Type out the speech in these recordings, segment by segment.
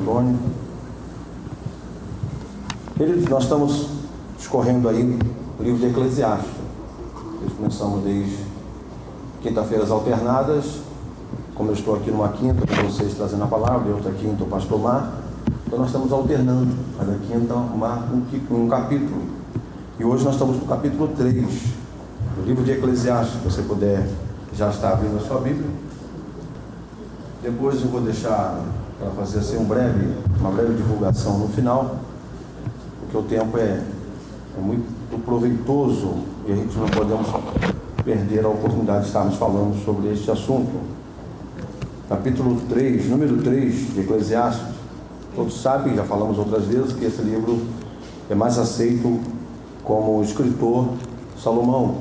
eletrônico. Queridos, nós estamos discorrendo aí o livro de Eclesiastes. Nós começamos desde quinta-feiras alternadas, como eu estou aqui numa quinta com vocês trazendo a palavra, e outra quinta o pastor Mar. Então nós estamos alternando, cada quinta um capítulo. E hoje nós estamos no capítulo 3 do livro de Eclesiastes. Se você puder já estar abrindo a sua Bíblia. Depois eu vou deixar para fazer assim uma breve divulgação no final, porque o tempo é muito proveitoso e a gente não podemos perder a oportunidade de estarmos falando sobre este assunto. Capítulo 3, número 3 de Eclesiastes. Todos sabem, já falamos outras vezes, que esse livro é mais aceito como escritor Salomão.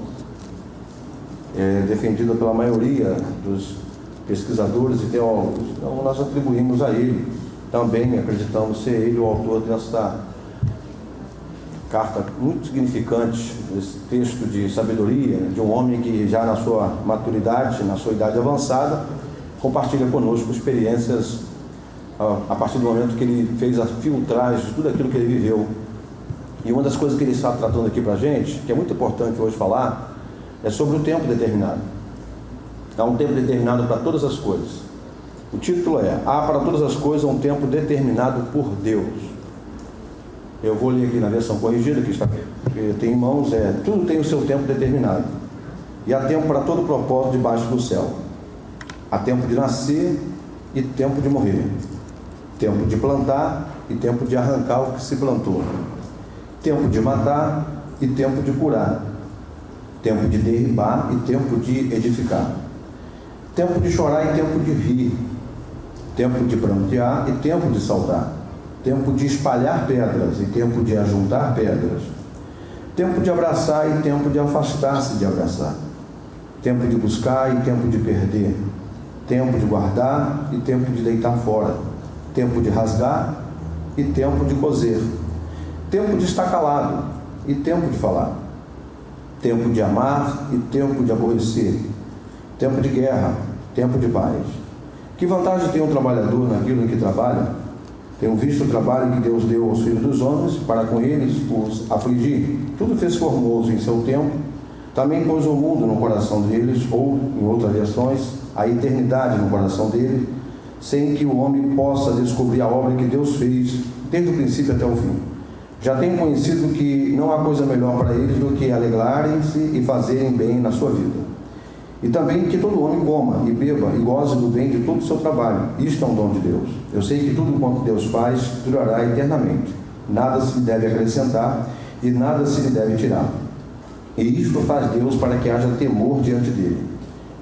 É defendido pela maioria dos pesquisadores e teólogos. Então nós atribuímos a ele, também acreditamos ser ele o autor dessa carta muito significante, esse texto de sabedoria, de um homem que já na sua maturidade, na sua idade avançada, compartilha conosco experiências a partir do momento que ele fez a filtragem de tudo aquilo que ele viveu. E uma das coisas que ele está tratando aqui para a gente, que é muito importante hoje falar, é sobre o tempo determinado. Há um tempo determinado para todas as coisas. O título é: há para todas as coisas um tempo determinado por Deus. Eu vou ler aqui na versão corrigida, que tem em mãos, tudo tem o seu tempo determinado. E há tempo para todo propósito debaixo do céu. Há tempo de nascer e tempo de morrer. Tempo de plantar e tempo de arrancar o que se plantou. Tempo de matar e tempo de curar. Tempo de derribar e tempo de edificar. Tempo de chorar e tempo de rir. Tempo de prantear e tempo de saudar. Tempo de espalhar pedras e tempo de ajuntar pedras. Tempo de abraçar e tempo de afastar-se de abraçar. Tempo de buscar e tempo de perder. Tempo de guardar e tempo de deitar fora. Tempo de rasgar e tempo de coser. Tempo de estar calado e tempo de falar. Tempo de amar e tempo de aborrecer. Tempo de guerra, tempo de paz. Que vantagem tem um trabalhador naquilo em que trabalha? Tenho visto o trabalho que Deus deu aos filhos dos homens, para com eles os afligir. Tudo fez formoso em seu tempo. Também pôs o mundo no coração deles, ou, em outras versões, a eternidade no coração dele, sem que o homem possa descobrir a obra que Deus fez, desde o princípio até o fim. Já tenho conhecido que não há coisa melhor para eles do que alegrarem-se e fazerem bem na sua vida. E também que todo homem coma e beba e goze do bem de todo o seu trabalho. Isto é um dom de Deus. Eu sei que tudo quanto Deus faz durará eternamente. Nada se lhe deve acrescentar e nada se lhe deve tirar. E isto faz Deus para que haja temor diante dele.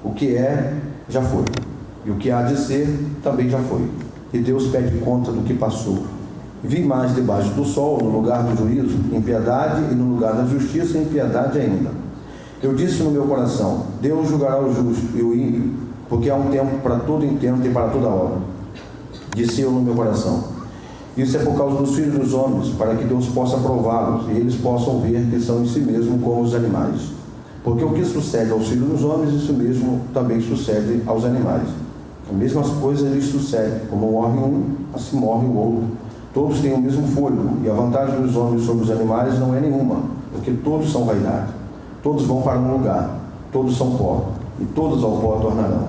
O que é, já foi. E o que há de ser, também já foi. E Deus pede conta do que passou. Vi mais debaixo do sol, no lugar do juízo, impiedade, e no lugar da justiça, impiedade ainda. Eu disse no meu coração: Deus julgará o justo e o ímpio, porque há um tempo para todo intento e para toda obra. Disse eu no meu coração: isso é por causa dos filhos dos homens, para que Deus possa prová-los e eles possam ver que são em si mesmos como os animais. Porque o que sucede aos filhos dos homens, isso mesmo também sucede aos animais. As mesmas coisas lhes sucedem, como morre um, assim morre o outro. Todos têm o mesmo fôlego, e a vantagem dos homens sobre os animais não é nenhuma, porque todos são vaidade. Todos vão para um lugar, todos são pó, e todos ao pó tornarão.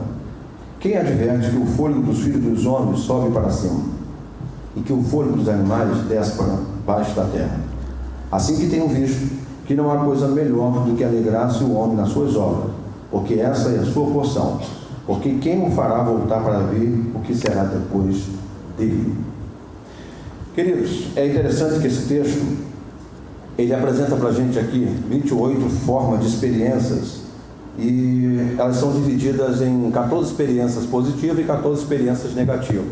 Quem adverte que o fôlego dos filhos dos homens sobe para cima, e que o fôlego dos animais desce para baixo da terra? Assim que tenho visto que não há coisa melhor do que alegrar-se o homem nas suas obras, porque essa é a sua porção, porque quem o fará voltar para ver o que será depois dele? Queridos, é interessante que esse texto ele apresenta para a gente aqui 28 formas de experiências, e elas são divididas em 14 experiências positivas e 14 experiências negativas.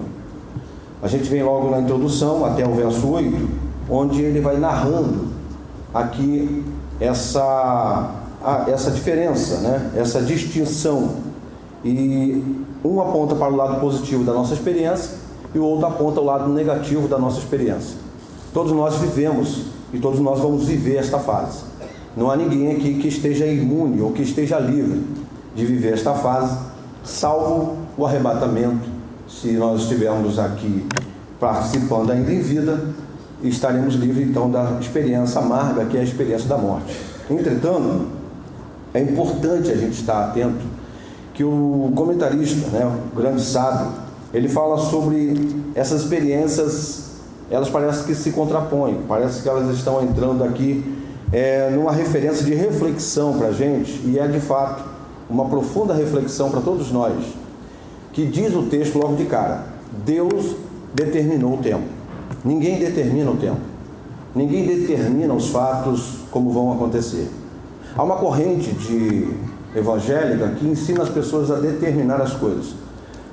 A gente vem logo na introdução até o verso 8, onde ele vai narrando aqui essa diferença, né? Essa distinção, e um aponta para o lado positivo da nossa experiência e o outro aponta o lado negativo da nossa experiência. Todos nós vivemos e todos nós vamos viver esta fase. Não há ninguém aqui que esteja imune ou que esteja livre de viver esta fase, salvo o arrebatamento, se nós estivermos aqui participando ainda em vida, e estaremos livres então da experiência amarga, que é a experiência da morte. Entretanto, é importante a gente estar atento que o comentarista, o grande sábio, ele fala sobre essas experiências, elas parecem que se contrapõem, parece que elas estão entrando aqui numa referência de reflexão para a gente, e é de fato uma profunda reflexão para todos nós, que diz o texto logo de cara: Deus determinou o tempo. Ninguém determina o tempo, ninguém determina os fatos como vão acontecer. Há uma corrente evangélica que ensina as pessoas a determinar as coisas,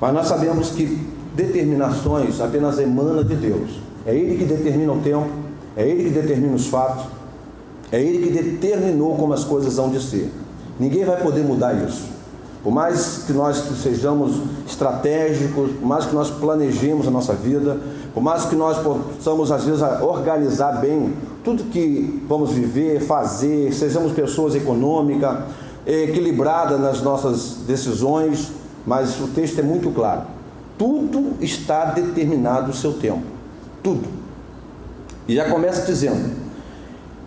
mas nós sabemos que determinações apenas emanam de Deus. É Ele que determina o tempo, é Ele que determina os fatos, é Ele que determinou como as coisas hão de ser. Ninguém vai poder mudar isso. Por mais que nós sejamos estratégicos, por mais que nós planejemos a nossa vida, por mais que nós possamos às vezes organizar bem tudo que vamos viver, fazer, sejamos pessoas econômicas, equilibradas nas nossas decisões, mas o texto é muito claro: tudo está determinado o seu tempo, tudo. E já começa dizendo: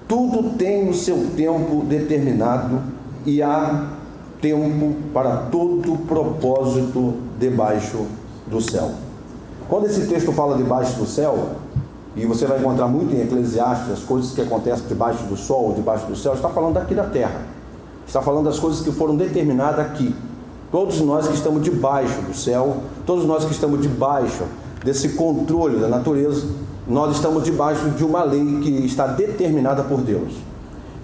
tudo tem o seu tempo determinado, e há tempo para todo propósito debaixo do céu. Quando esse texto fala debaixo do céu, e você vai encontrar muito em Eclesiastes as coisas que acontecem debaixo do sol, debaixo do céu, está falando daqui da terra, está falando das coisas que foram determinadas aqui. Todos nós que estamos debaixo do céu, todos nós que estamos debaixo desse controle da natureza, nós estamos debaixo de uma lei que está determinada por Deus.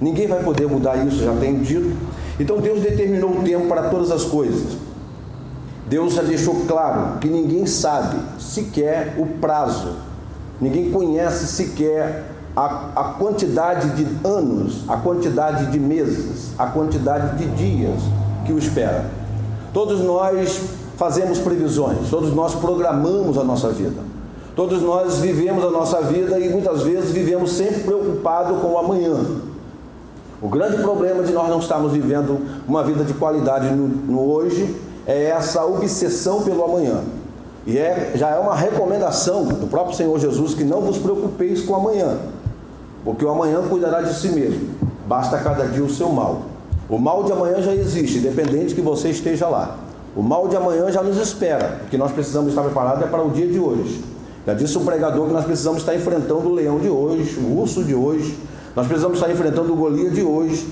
Ninguém vai poder mudar isso, já tenho dito. Então Deus determinou o tempo para todas as coisas. Deus já deixou claro que ninguém sabe sequer o prazo, ninguém conhece sequer a quantidade de anos, a quantidade de meses, a quantidade de dias que o espera. Todos nós fazemos previsões, todos nós programamos a nossa vida, todos nós vivemos a nossa vida e muitas vezes vivemos sempre preocupados com o amanhã. O grande problema de nós não estarmos vivendo uma vida de qualidade no hoje é essa obsessão pelo amanhã. E já é uma recomendação do próprio Senhor Jesus que não vos preocupeis com o amanhã, porque o amanhã cuidará de si mesmo, basta cada dia o seu mal. O mal de amanhã já existe, independente que você esteja lá. O mal de amanhã já nos espera. O que nós precisamos estar preparados é para o dia de hoje. Já disse um pregador que nós precisamos estar enfrentando o leão de hoje, o urso de hoje, nós precisamos estar enfrentando o Golias de hoje,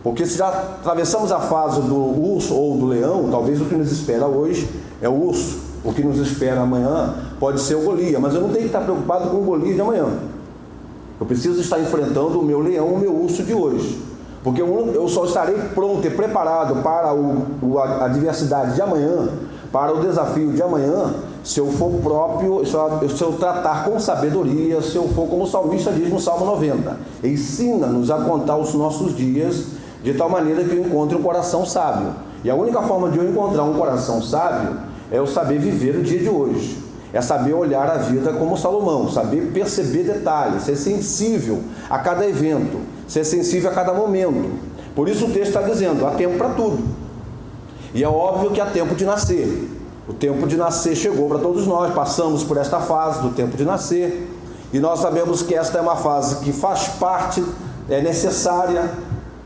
porque se já atravessamos a fase do urso ou do leão, talvez o que nos espera hoje é o urso, o que nos espera amanhã pode ser o Golias, mas eu não tenho que estar preocupado com o Golias de amanhã. Eu preciso estar enfrentando o meu leão, o meu urso de hoje, porque eu só estarei pronto e preparado para a adversidade de amanhã, para o desafio de amanhã, se eu for próprio, se eu tratar com sabedoria, se eu for como o salmista diz no Salmo 90, ensina-nos a contar os nossos dias de tal maneira que eu encontre um coração sábio. E a única forma de eu encontrar um coração sábio é eu saber viver o dia de hoje, é saber olhar a vida como Salomão, saber perceber detalhes, ser sensível a cada evento, ser sensível a cada momento. Por isso o texto está dizendo: há tempo para tudo. E é óbvio que há tempo de nascer. O tempo de nascer chegou para todos nós, passamos por esta fase do tempo de nascer, e nós sabemos que esta é uma fase que faz parte, é necessária.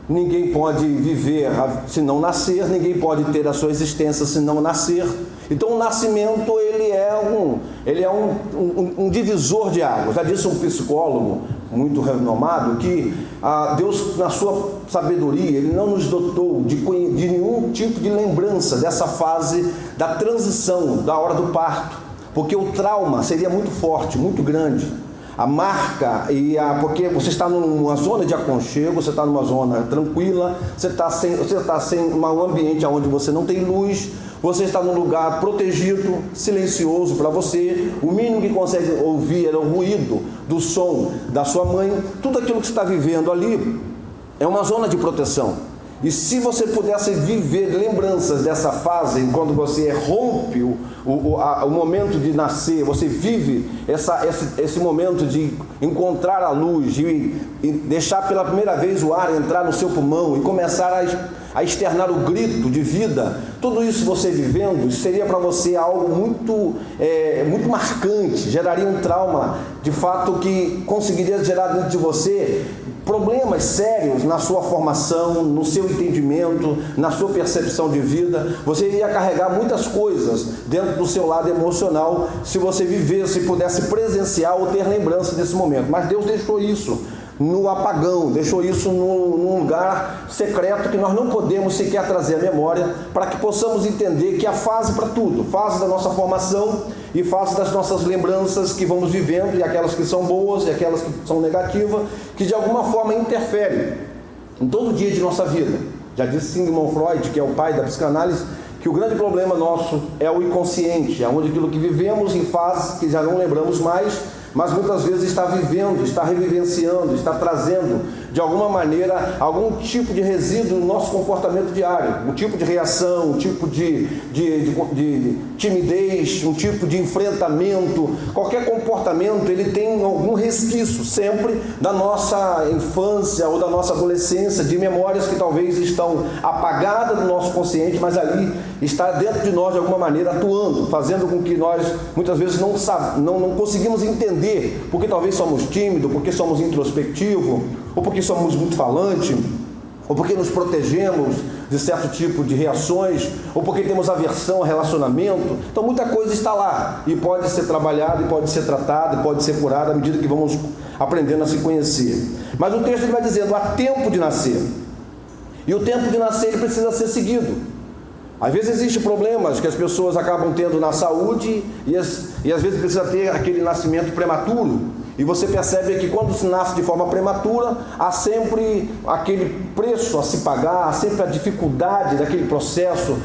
Ninguém pode viver se não nascer, ninguém pode ter a sua existência se não nascer. Então o nascimento ele é um divisor de águas. Já disse um psicólogo muito renomado que Deus, na sua sabedoria, Ele não nos dotou de nenhum tipo de lembrança dessa fase da transição, da hora do parto, porque o trauma seria muito forte, muito grande. A marca, porque você está numa zona de aconchego, você está numa zona tranquila, você está sem um ambiente onde você não tem luz, você está num lugar protegido, silencioso para você, o mínimo que consegue ouvir é o ruído do som da sua mãe. Tudo aquilo que você está vivendo ali é uma zona de proteção. E se você pudesse viver lembranças dessa fase, quando você rompe o momento de nascer, você vive esse momento de encontrar a luz, de deixar pela primeira vez o ar entrar no seu pulmão e começar a externar o grito de vida, tudo isso você vivendo, seria para você algo muito marcante, geraria um trauma, de fato, que conseguiria gerar dentro de você problemas sérios na sua formação, no seu entendimento, na sua percepção de vida. Você iria carregar muitas coisas dentro do seu lado emocional se você vivesse, pudesse presenciar ou ter lembrança desse momento. Mas Deus deixou isso no apagão, deixou isso num lugar secreto que nós não podemos sequer trazer à memória, para que possamos entender que a fase para tudo, fase da nossa formação e fase das nossas lembranças que vamos vivendo, e aquelas que são boas e aquelas que são negativas, que de alguma forma interferem em todo o dia de nossa vida. Já disse Sigmund Freud, que é o pai da psicanálise, que o grande problema nosso é o inconsciente, onde aquilo que vivemos em fases que já não lembramos mais, mas muitas vezes está vivendo, está revivenciando, está trazendo de alguma maneira algum tipo de resíduo no nosso comportamento diário, um tipo de reação, um tipo de timidez, um tipo de enfrentamento. Qualquer comportamento, ele tem algum resquício sempre da nossa infância ou da nossa adolescência, de memórias que talvez estão apagadas do nosso consciente, mas ali está dentro de nós de alguma maneira atuando, fazendo com que nós muitas vezes não conseguimos entender porque talvez somos tímidos, porque somos introspectivos, ou porque somos muito falantes, ou porque nos protegemos de certo tipo de reações, ou porque temos aversão ao relacionamento. Então muita coisa está lá, e pode ser trabalhada, e pode ser tratada, e pode ser curada à medida que vamos aprendendo a se conhecer. Mas o texto ele vai dizendo, há tempo de nascer, e o tempo de nascer ele precisa ser seguido. Às vezes existem problemas que as pessoas acabam tendo na saúde, e às vezes precisa ter aquele nascimento prematuro, e você percebe que quando se nasce de forma prematura, há sempre aquele preço a se pagar, há sempre a dificuldade daquele processo.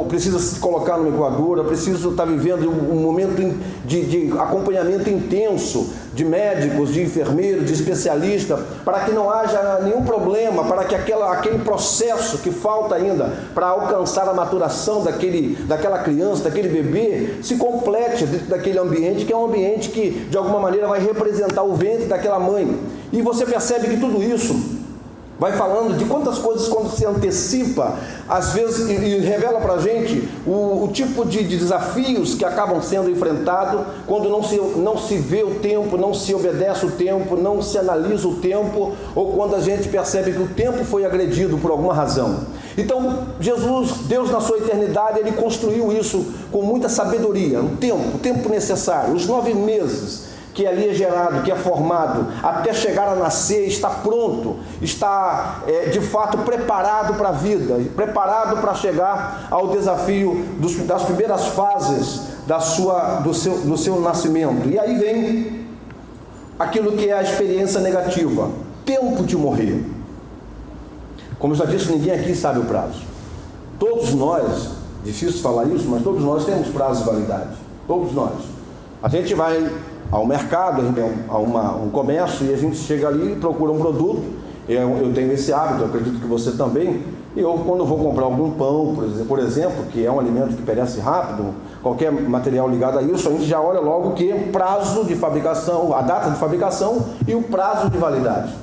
Precisa se colocar numa incubadora, precisa estar vivendo um momento de acompanhamento intenso de médicos, de enfermeiros, de especialistas, para que não haja nenhum problema, para que aquele processo que falta ainda para alcançar a maturação daquela criança, daquele bebê, se complete dentro daquele ambiente, que é um ambiente que de alguma maneira vai representar o ventre daquela mãe. E você percebe que tudo isso vai falando de quantas coisas, quando se antecipa, às vezes, e revela para a gente o tipo de desafios que acabam sendo enfrentados quando não se vê o tempo, não se obedece o tempo, não se analisa o tempo, ou quando a gente percebe que o tempo foi agredido por alguma razão. Então, Deus na sua eternidade, Ele construiu isso com muita sabedoria, o tempo necessário, os 9 meses, que ali é gerado, que é formado, até chegar a nascer, está pronto, está de fato preparado para a vida, preparado para chegar ao desafio das primeiras fases do seu nascimento. E aí vem aquilo que é a experiência negativa, tempo de morrer. Como eu já disse, ninguém aqui sabe o prazo. Todos nós, difícil falar isso, mas todos nós temos prazo de validade, todos nós. A gente vai ao mercado, a um comércio, e a gente chega ali e procura um produto. Eu tenho esse hábito, eu acredito que você também. E eu, quando vou comprar algum pão, por exemplo, que é um alimento que perece rápido, qualquer material ligado a isso, a gente já olha logo o que? Prazo de fabricação, a data de fabricação e o prazo de validade.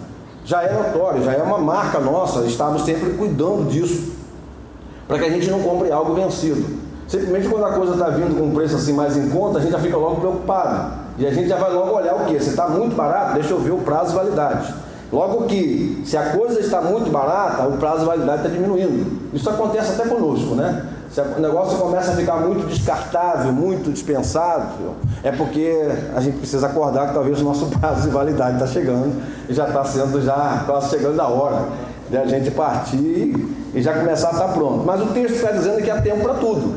Já é notório, já é uma marca nossa, estamos sempre cuidando disso, para que a gente não compre algo vencido. Simplesmente quando a coisa está vindo com um preço assim mais em conta, a gente já fica logo preocupado. E a gente já vai logo olhar o quê? Se está muito barato, deixa eu ver o prazo de validade. Logo que, se a coisa está muito barata, o prazo de validade está diminuindo. Isso acontece até conosco, né? Se o negócio começa a ficar muito descartável, muito dispensável, é porque a gente precisa acordar que talvez o nosso prazo de validade está chegando, e já está sendo quase chegando a hora de a gente partir e já começar a estar pronto. Mas o texto está dizendo que há tempo para tudo.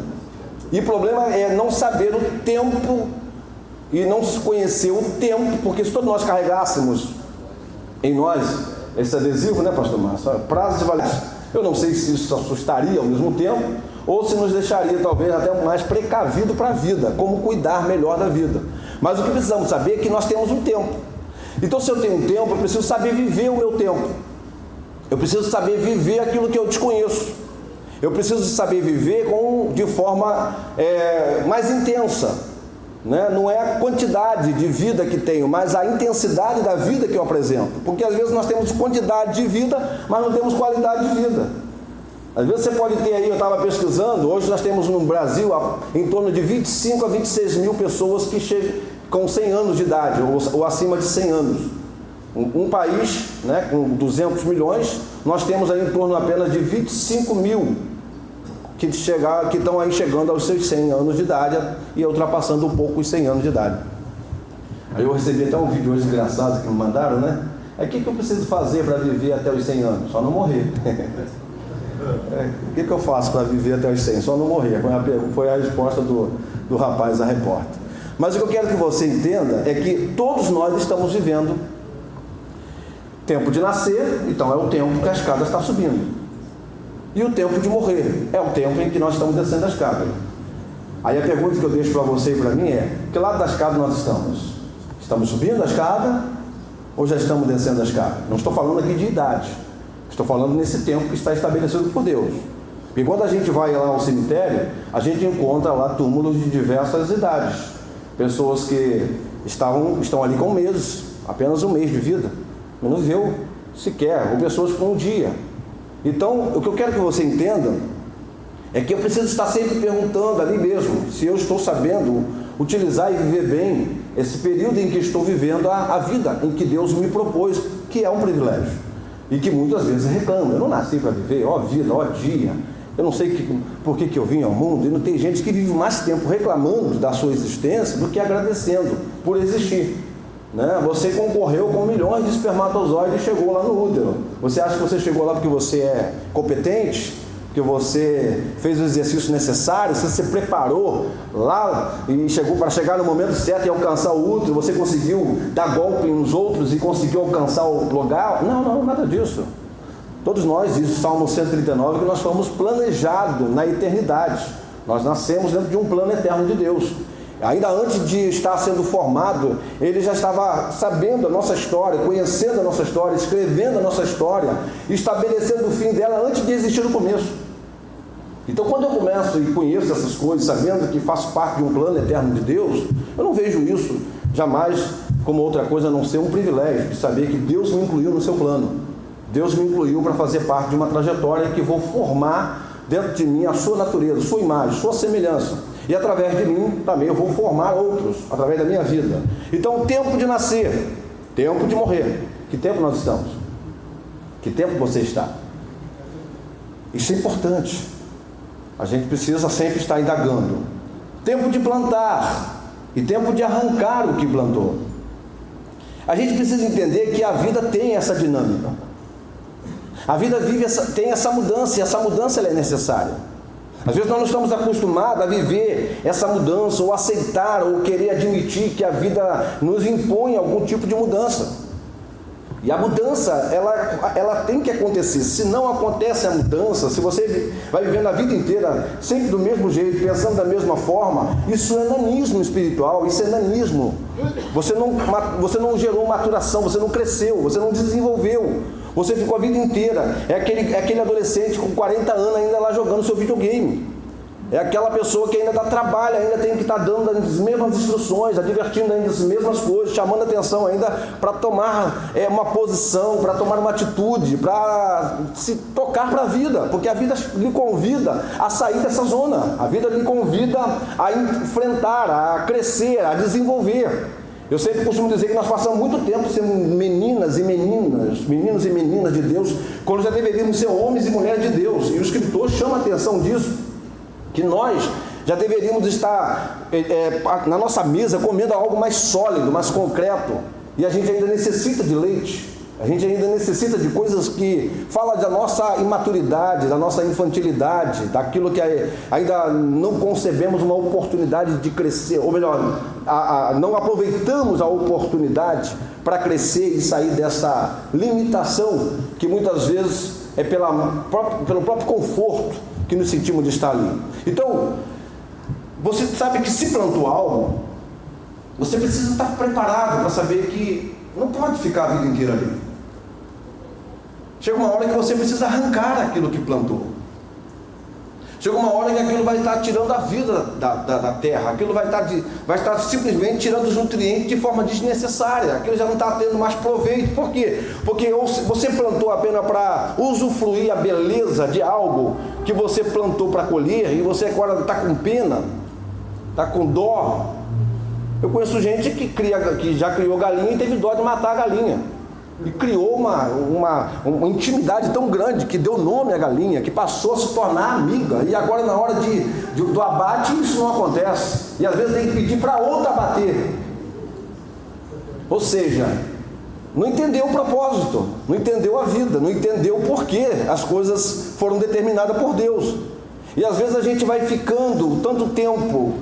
E o problema é não saber o tempo e não se conhecer o tempo, porque se todos nós carregássemos em nós esse adesivo, né, pastor Márcio? Prazo de validade. Eu não sei se isso assustaria ao mesmo tempo, ou se nos deixaria talvez até mais precavido para a vida, como cuidar melhor da vida. Mas o que precisamos saber é que nós temos um tempo. Então, se eu tenho um tempo, eu preciso saber viver o meu tempo. Eu preciso saber viver aquilo que eu desconheço. Eu preciso saber viver de forma mais intensa, né? Não é a quantidade de vida que tenho, mas a intensidade da vida que eu apresento. Porque às vezes nós temos quantidade de vida, mas não temos qualidade de vida. Às vezes você pode ter aí, eu estava pesquisando, hoje nós temos no Brasil em torno de 25 a 26 mil pessoas que chegam com 100 anos de idade, ou acima de 100 anos. Um país, né, com 200 milhões, nós temos aí em torno apenas de 25 mil que estão aí chegando aos seus 100 anos de idade e ultrapassando um pouco os 100 anos de idade. Aí eu recebi até um vídeo hoje engraçado que me mandaram, né? O que eu preciso fazer para viver até os 100 anos? Só não morrer. O que eu faço para viver até os 100? Só não morrer. Foi a resposta do rapaz, da repórter. Mas o que eu quero que você entenda é que todos nós estamos vivendo tempo de nascer, então é o tempo que a escada está subindo. E o tempo de morrer é o tempo em que nós estamos descendo a escada. Aí a pergunta que eu deixo para você e para mim é: que lado da escada nós estamos? Estamos subindo a escada ou já estamos descendo a escada? Não estou falando aqui de idade, estou falando nesse tempo que está estabelecido por Deus. Porque quando a gente vai lá ao cemitério, a gente encontra lá túmulos de diversas idades. Pessoas que estão ali com meses, apenas um mês de vida, não viveu sequer, ou pessoas com um dia. Então, o que eu quero que você entenda é que eu preciso estar sempre perguntando ali mesmo se eu estou sabendo utilizar e viver bem esse período em que estou vivendo a vida em que Deus me propôs, que é um privilégio, e que muitas vezes reclamo. Eu não nasci para viver, ó vida, ó dia, eu não sei por que eu vim ao mundo. E não tem gente que vive mais tempo reclamando da sua existência do que agradecendo por existir, né? Você concorreu com milhões de espermatozoides e chegou lá no útero. Você acha que você chegou lá porque você é competente? Que você fez o exercício necessário? Você se preparou lá e chegou para chegar no momento certo e alcançar o útero? Você conseguiu dar golpe nos outros e conseguiu alcançar o lugar? Não, nada disso. Todos nós, diz o Salmo 139, que nós fomos planejados na eternidade. Nós nascemos dentro de um plano eterno de Deus. Ainda antes de estar sendo formado, ele já estava sabendo a nossa história, conhecendo a nossa história, escrevendo a nossa história, estabelecendo o fim dela antes de existir no começo. Então, quando eu começo e conheço essas coisas, sabendo que faço parte de um plano eterno de Deus, eu não vejo isso jamais como outra coisa a não ser um privilégio de saber que Deus me incluiu no seu plano. Deus me incluiu para fazer parte de uma trajetória que vou formar dentro de mim a sua natureza, sua imagem, sua semelhança. E através de mim também eu vou formar outros, através da minha vida. Então, tempo de nascer, tempo de morrer. Que tempo nós estamos? Que tempo você está? Isso é importante. A gente precisa sempre estar indagando. Tempo de plantar e tempo de arrancar o que plantou. A gente precisa entender que a vida tem essa dinâmica. A vida tem essa mudança, e essa mudança ela é necessária. Às vezes nós não estamos acostumados a viver essa mudança, ou aceitar, ou querer admitir que a vida nos impõe algum tipo de mudança. E a mudança, ela tem que acontecer. Se não acontece a mudança, se você vai vivendo a vida inteira sempre do mesmo jeito, pensando da mesma forma, isso é nanismo espiritual, isso é nanismo. Você não gerou maturação, você não cresceu, você não desenvolveu. Você ficou a vida inteira, é aquele adolescente com 40 anos ainda lá jogando seu videogame. É aquela pessoa que ainda dá trabalho, ainda tem que estar dando as mesmas instruções, advertindo ainda as mesmas coisas, chamando atenção ainda para tomar uma posição, para tomar uma atitude, para se tocar para a vida, porque a vida lhe convida a sair dessa zona, a vida lhe convida a enfrentar, a crescer, a desenvolver. Eu sempre costumo dizer que nós passamos muito tempo sendo meninos e meninas de Deus, quando já deveríamos ser homens e mulheres de Deus. E o escritor chama a atenção disso, que nós já deveríamos estar na nossa mesa comendo algo mais sólido, mais concreto. E a gente ainda necessita de leite, a gente ainda necessita de coisas que falam da nossa imaturidade, da nossa infantilidade, daquilo que ainda não concebemos uma oportunidade de crescer, ou melhor, não aproveitamos a oportunidade para crescer e sair dessa limitação que muitas vezes é pelo próprio conforto que nos sentimos de estar ali. Então, você sabe que se plantou algo, você precisa estar preparado para saber que não pode ficar a vida inteira ali. Chega uma hora que você precisa arrancar aquilo que plantou. Chega uma hora que aquilo vai estar tirando a vida da terra, aquilo vai estar simplesmente tirando os nutrientes de forma desnecessária, aquilo já não está tendo mais proveito. Por quê? Porque você plantou apenas para usufruir a beleza de algo que você plantou para colher, e você agora está com pena, está com dó. Eu conheço gente que já criou galinha e teve dó de matar a galinha. E criou uma intimidade tão grande, que deu nome à galinha, que passou a se tornar amiga, e agora na hora do abate isso não acontece, e às vezes tem que pedir para outra abater. Ou seja, não entendeu o propósito, não entendeu a vida, não entendeu o porquê as coisas foram determinadas por Deus. E às vezes a gente vai ficando tanto tempo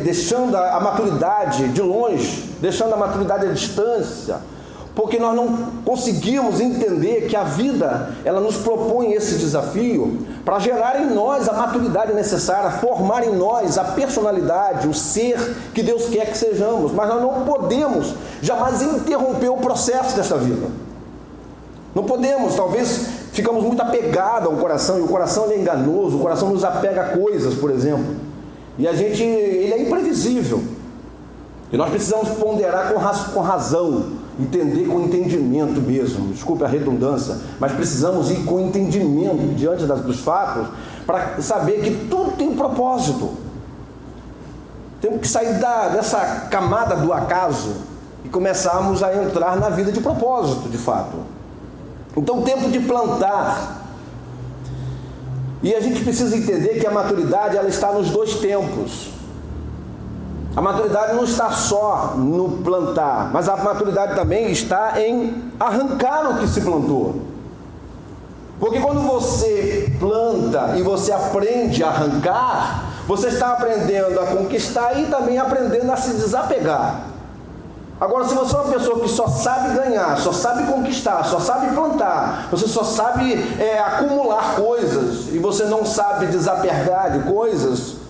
deixando a maturidade de longe, deixando a maturidade à distância, porque nós não conseguimos entender que a vida, ela nos propõe esse desafio para gerar em nós a maturidade necessária, formar em nós a personalidade, o ser que Deus quer que sejamos. Mas nós não podemos jamais interromper o processo desta vida. Não podemos, talvez ficamos muito apegados ao coração, e o coração é enganoso, o coração nos apega a coisas, por exemplo. E ele é imprevisível. E nós precisamos ponderar com razão, entender com entendimento mesmo, desculpe a redundância, mas precisamos ir com entendimento diante dos fatos, para saber que tudo tem um propósito. Temos que sair dessa camada do acaso e começarmos a entrar na vida de propósito, de fato. Então, tempo de plantar. E a gente precisa entender que a maturidade, ela está nos dois tempos. A maturidade não está só no plantar, mas a maturidade também está em arrancar o que se plantou. Porque quando você planta e você aprende a arrancar, você está aprendendo a conquistar e também aprendendo a se desapegar. Agora, se você é uma pessoa que só sabe ganhar, só sabe conquistar, só sabe plantar, você só sabe acumular coisas, e você não sabe desapegar de coisas,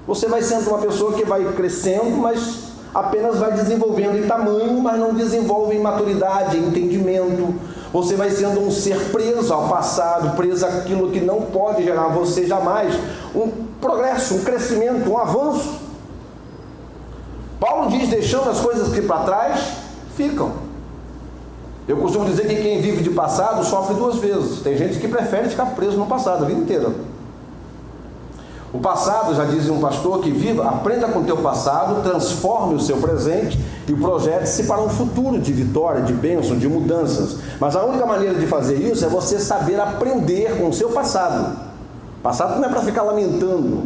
você vai sendo uma pessoa que vai crescendo, mas apenas vai desenvolvendo em tamanho, mas não desenvolve em maturidade, em entendimento. Você vai sendo um ser preso ao passado, preso àquilo que não pode gerar a você jamais um progresso, um crescimento, um avanço. Paulo diz, deixando as coisas que para trás ficam. Eu costumo dizer que quem vive de passado sofre duas vezes. Tem gente que prefere ficar preso no passado a vida inteira. O passado, já diz um pastor, que viva, aprenda com o teu passado, transforme o seu presente e projete-se para um futuro de vitória, de bênção, de mudanças. Mas a única maneira de fazer isso é você saber aprender com o seu passado. Passado não é para ficar lamentando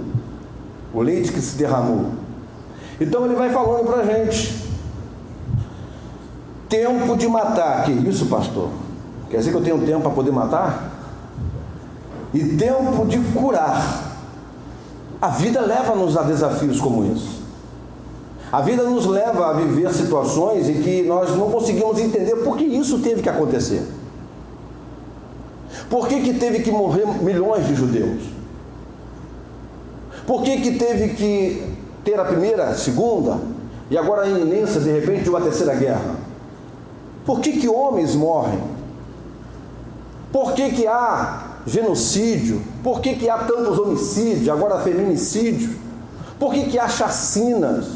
o leite que se derramou. Então ele vai falando para a gente: tempo de matar. Que isso, pastor? Quer dizer que eu tenho tempo para poder matar? E tempo de curar. A vida leva-nos a desafios como isso. A vida nos leva a viver situações em que nós não conseguimos entender por que isso teve que acontecer. Por que teve que morrer milhões de judeus? Por que teve que ter a primeira, segunda e agora a iminência de repente de uma terceira guerra? Por que homens morrem? Por que há genocídio? Por que há tantos homicídios, agora feminicídio? Por que há chacinas?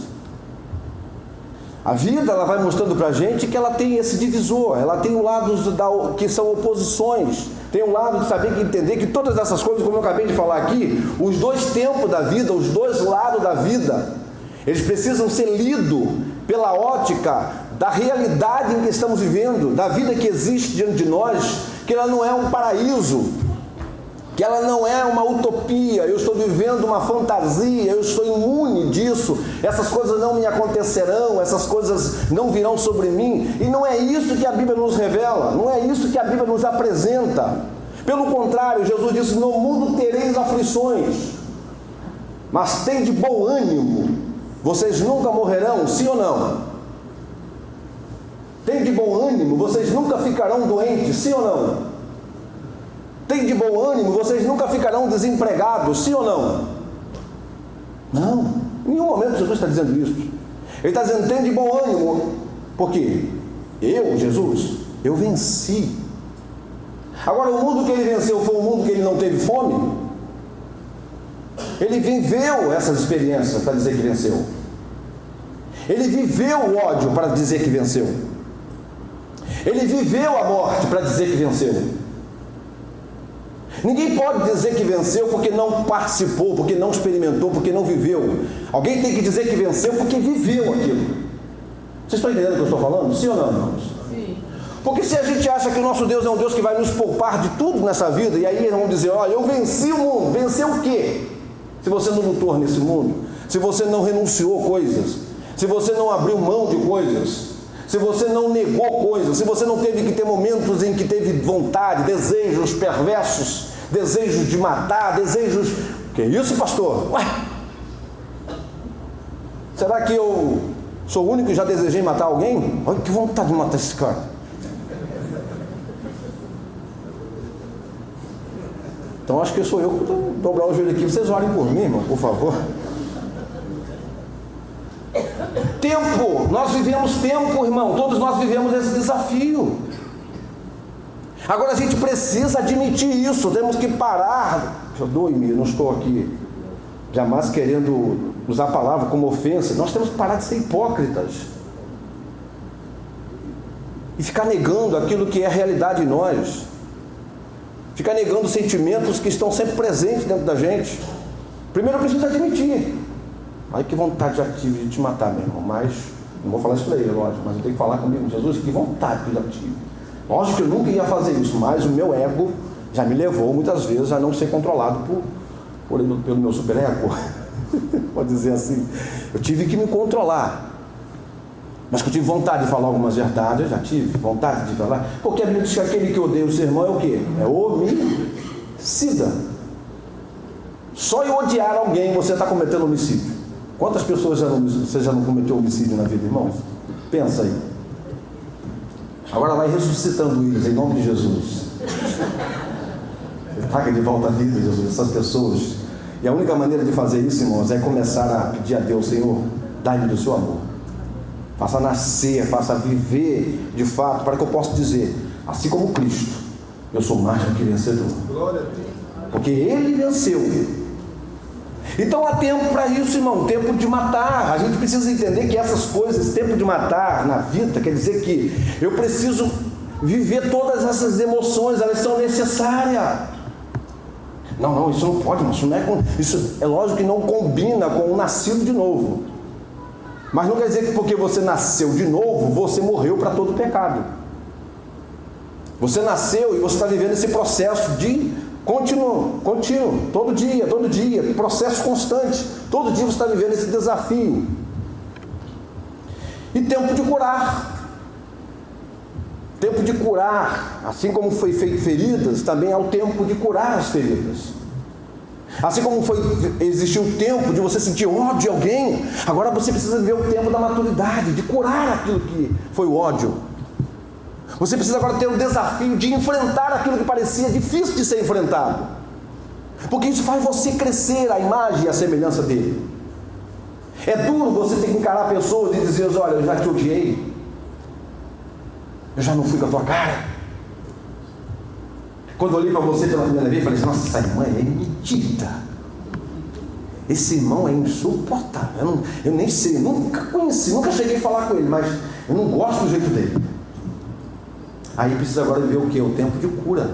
A vida, ela vai mostrando para a gente que ela tem esse divisor, ela tem um lado que são oposições, tem um lado de saber que entender que todas essas coisas, como eu acabei de falar aqui, os dois tempos da vida, os dois lados da vida, eles precisam ser lidos pela ótica da realidade em que estamos vivendo, da vida que existe diante de nós, que ela não é um paraíso, que ela não é uma utopia, eu estou vivendo uma fantasia, eu estou imune disso, essas coisas não me acontecerão, essas coisas não virão sobre mim, e não é isso que a Bíblia nos revela, não é isso que a Bíblia nos apresenta. Pelo contrário, Jesus disse: no mundo tereis aflições, mas tende bom ânimo, vocês nunca morrerão, sim ou não? Tende bom ânimo, vocês nunca ficarão doentes, sim ou não? Tem de bom ânimo, vocês nunca ficarão desempregados, sim ou não? Não, em nenhum momento Jesus está dizendo isso. Ele está dizendo: tem de bom ânimo, porque eu, Jesus, eu venci Agora, o mundo que ele venceu foi um mundo que ele não teve fome? Ele viveu essas experiências para dizer que venceu. Ele viveu o ódio para dizer que venceu. Ele viveu a morte para dizer que venceu. Ninguém pode dizer que venceu porque não participou, porque não experimentou, porque não viveu. Alguém tem que dizer que venceu porque viveu aquilo. Vocês estão entendendo o que eu estou falando? Sim ou não, irmãos? Sim. Porque se a gente acha que o nosso Deus é um Deus que vai nos poupar de tudo nessa vida, e aí vamos dizer, olha, eu venci o mundo. Venceu o quê? Se você não lutou nesse mundo, se você não renunciou coisas, se você não abriu mão de coisas, se você não negou coisas, se você não teve que ter momentos em que teve vontade, desejos perversos, desejos de matar, desejos... Que isso, pastor? Ué? Será que eu sou o único que já desejei matar alguém? Olha que vontade de matar esse cara. Então acho que sou eu que vou dobrar o joelho aqui. Vocês orem por mim, irmão, por favor. Tempo, nós vivemos tempo, irmão. Todos nós vivemos esse desafio. Agora a gente precisa admitir isso. Temos que parar. Perdoe-me, eu não estou aqui jamais querendo usar a palavra como ofensa. Nós temos que parar de ser hipócritas e ficar negando aquilo que é realidade em nós. Ficar negando sentimentos que estão sempre presentes dentro da gente. Primeiro eu preciso admitir. Ai, que vontade já tive de te matar, meu irmão. Mas, não vou falar isso para ele, lógico. Mas eu tenho que falar comigo. Jesus, que vontade que eu já tive. Lógico que eu nunca ia fazer isso. Mas o meu ego já me levou muitas vezes a não ser controlado pelo meu super ego. Pode dizer assim. Eu tive que me controlar. Mas que eu tive vontade de falar algumas verdades, eu já tive vontade de falar. Porque a Bíblia diz que aquele que odeia o seu irmão é o quê? É homicida. Só em odiar alguém você está cometendo homicídio. Quantas pessoas você já não cometeu homicídio na vida, irmãos? Pensa aí. Agora vai ressuscitando eles em nome de Jesus. Você taca de volta a vida, Jesus, essas pessoas. E a única maneira de fazer isso, irmãos, é começar a pedir a Deus, Senhor, dai-me do seu amor. Faça nascer, faça viver de fato, para que eu possa dizer, assim como Cristo, eu sou mais do que vencedor. Porque Ele venceu. Então há tempo para isso, irmão, tempo de matar. A gente precisa entender que essas coisas, tempo de matar na vida, quer dizer que eu preciso viver todas essas emoções, elas são necessárias. Não, isso não pode, isso é lógico que não combina com o nascido de novo. Mas não quer dizer que porque você nasceu de novo, você morreu para todo pecado. Você nasceu e você está vivendo esse processo de contínuo, todo dia, processo constante. Todo dia você está vivendo esse desafio. E tempo de curar. Tempo de curar, assim como foi feito feridas, também há o tempo de curar as feridas. Assim como existiu o tempo de você sentir ódio de alguém, agora você precisa viver o tempo da maturidade, de curar aquilo que foi o ódio. Você precisa agora ter o desafio de enfrentar aquilo que parecia difícil de ser enfrentado, porque isso faz você crescer a imagem e a semelhança dele. É duro você ter que encarar pessoas e dizer, olha, eu já te odiei, eu já não fui com a tua cara. Quando eu olhei para você pela primeira vez, falei assim, nossa, essa irmã é metida. Esse irmão é insuportável. Eu nem sei, nunca conheci, nunca cheguei a falar com ele, mas eu não gosto do jeito dele. Aí precisa agora ver o que? O tempo de cura.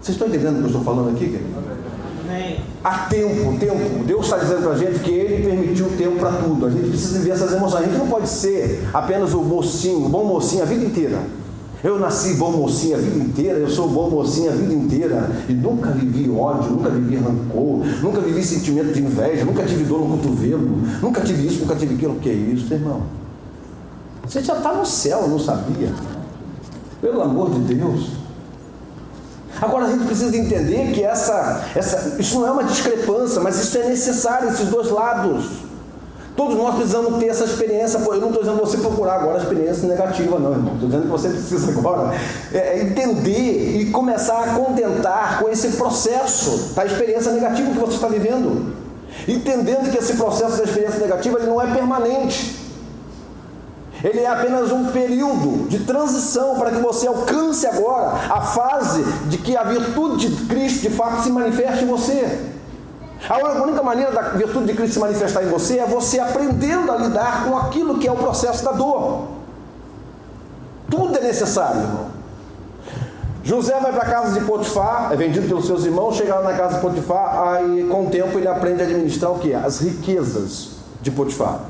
Vocês estão entendendo o que eu estou falando aqui, querido? Há tempo. Deus está dizendo para a gente que Ele permitiu tempo para tudo. A gente precisa viver essas emoções. A gente não pode ser apenas o mocinho, o bom mocinho a vida inteira. Eu nasci bom mocinho a vida inteira, eu sou bom mocinho a vida inteira e nunca vivi ódio, nunca vivi rancor, nunca vivi sentimento de inveja, nunca tive dor no cotovelo, nunca tive isso, nunca tive aquilo. Que é isso, irmão? Você já está no céu, não sabia? Pelo amor de Deus. Agora a gente precisa entender que isso não é uma discrepância, mas isso é necessário, esses dois lados. Todos nós precisamos ter essa experiência. Eu não estou dizendo você procurar agora a experiência negativa, não, irmão. Estou dizendo que você precisa agora entender e começar a contentar com esse processo da experiência negativa que você está vivendo. Entendendo que esse processo da experiência negativa ele não é permanente. Ele é apenas um período de transição para que você alcance agora a fase de que a virtude de Cristo de fato se manifeste em você. A única maneira da virtude de Cristo se manifestar em você é você aprendendo a lidar com aquilo que é o processo da dor. Tudo é necessário, irmão. José vai para a casa de Potifar, é vendido pelos seus irmãos, chega lá na casa de Potifar, aí com o tempo ele aprende a administrar o quê? As riquezas de Potifar.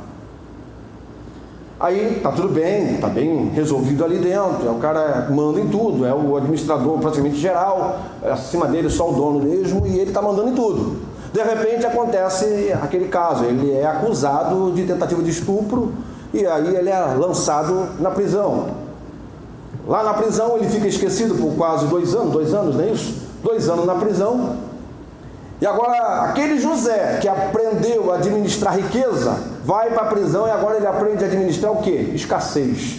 Aí está tudo bem, está bem resolvido ali dentro, o cara manda em tudo, é o administrador praticamente geral, acima dele só o dono mesmo, e ele está mandando em tudo. De repente acontece aquele caso, ele é acusado de tentativa de estupro, e aí ele é lançado na prisão. Lá na prisão ele fica esquecido por quase 2 anos, não é isso? 2 anos na prisão. E agora, aquele José que aprendeu a administrar riqueza, vai para a prisão e agora ele aprende a administrar o quê? Escassez.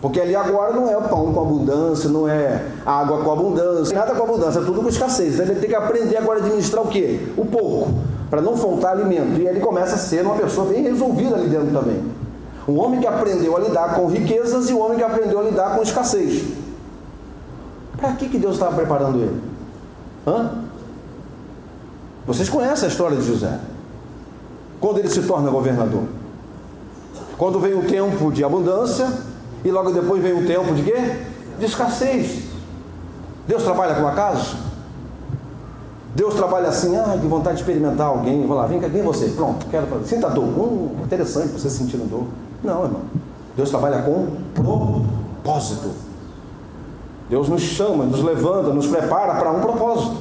Porque ali agora não é o pão com abundância, não é água com abundância, nada com abundância, é tudo com escassez. Então ele tem que aprender agora a administrar o quê? O pouco, para não faltar alimento. E ele começa a ser uma pessoa bem resolvida ali dentro também. Um homem que aprendeu a lidar com riquezas e um homem que aprendeu a lidar com escassez. Para que Deus estava preparando ele? Vocês conhecem a história de José. Quando ele se torna governador. Quando vem o tempo de abundância e logo depois vem o tempo de quê? De escassez. Deus trabalha com acaso? Deus trabalha assim, que vontade de experimentar alguém, vou lá, vem você, pronto, quero fazer. Sinta dor. Interessante você sentindo dor. Não, irmão. Deus trabalha com propósito. Deus nos chama, nos levanta, nos prepara para um propósito.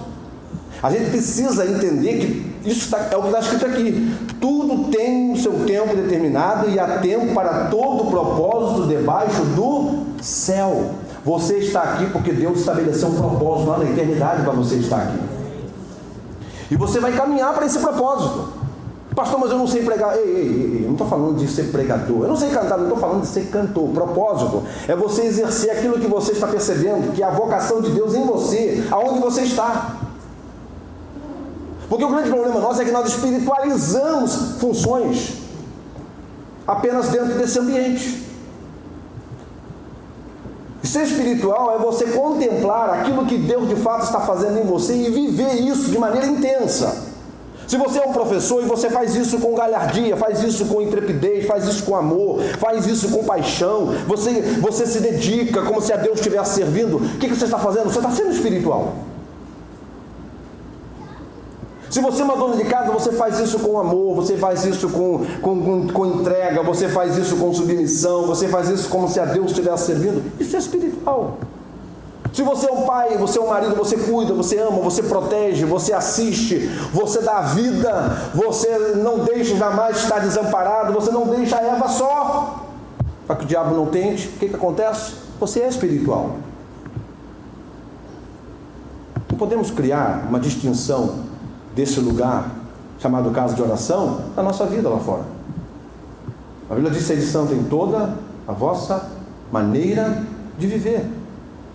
A gente precisa entender que isso é o que está escrito aqui. Tudo tem o seu tempo determinado e há tempo para todo propósito debaixo do céu. Você está aqui porque Deus estabeleceu um propósito lá na eternidade para você estar aqui. E você vai caminhar para esse propósito. Pastor, mas eu não sei pregar. Eu não estou falando de ser pregador. Eu não sei cantar, não estou falando de ser cantor. Propósito é você exercer aquilo que você está percebendo, que é a vocação de Deus em você, aonde você está. Porque o grande problema nosso é que nós espiritualizamos funções apenas dentro desse ambiente. E ser espiritual é você contemplar aquilo que Deus de fato está fazendo em você e viver isso de maneira intensa. Se você é um professor e você faz isso com galhardia, faz isso com intrepidez, faz isso com amor, faz isso com paixão, você se dedica como se a Deus estivesse servindo, o que você está fazendo? Você está sendo espiritual. Se você é uma dona de casa, você faz isso com amor, você faz isso com entrega, você faz isso com submissão, você faz isso como se a Deus estivesse servindo. Isso é espiritual. Se você é um pai, você é um marido, você cuida, você ama, você protege, você assiste, você dá vida, você não deixa jamais estar desamparado, você não deixa a Eva só, para que o diabo não tente. O que acontece? Você é espiritual. Não podemos criar uma distinção desse lugar, chamado casa de oração, na nossa vida lá fora. A Bíblia diz: sede santo em toda a vossa maneira de viver.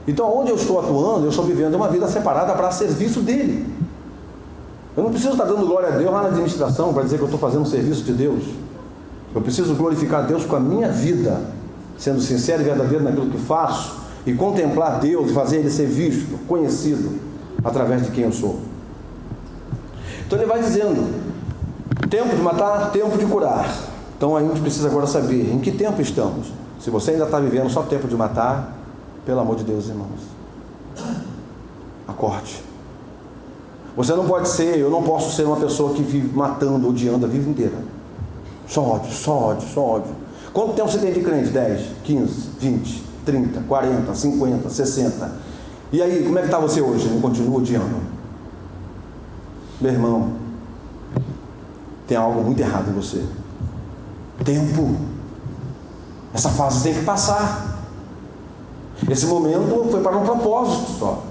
Então, onde eu estou atuando, eu estou vivendo uma vida separada para serviço dele. Eu não preciso estar dando glória a Deus lá na administração para dizer que eu estou fazendo um serviço de Deus. Eu preciso glorificar a Deus com a minha vida, sendo sincero e verdadeiro naquilo que faço, e contemplar Deus e fazer Ele ser visto, conhecido, através de quem eu sou. Então ele vai dizendo: tempo de matar, tempo de curar. Então a gente precisa agora saber em que tempo estamos. Se você ainda está vivendo só tempo de matar, pelo amor de Deus, irmãos, acorde. Você não pode ser, eu não posso ser uma pessoa que vive matando, odiando a vida inteira. Só ódio, só ódio, só ódio. Quanto tempo você tem de crente? 10, 15, 20, 30, 40, 50, 60. E aí, como é que está você hoje? Não continua odiando? Meu irmão, tem algo muito errado em você. Tempo. Essa fase tem que passar. Esse momento foi para um propósito só.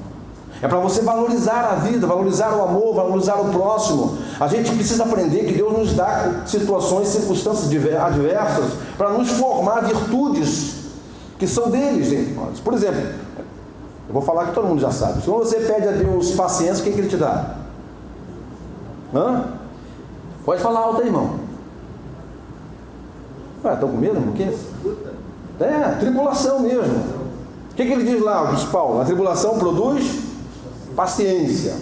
É para você valorizar a vida, valorizar o amor, valorizar o próximo. A gente precisa aprender que Deus nos dá situações, circunstâncias adversas para nos formar virtudes que são deles, irmãos. Por exemplo, eu vou falar que todo mundo já sabe. Se você pede a Deus paciência, o que Ele te dá? Pode falar alto aí, irmão. Estão com medo? O que? Tribulação mesmo. O que ele diz lá, diz Paulo? A tribulação produz paciência.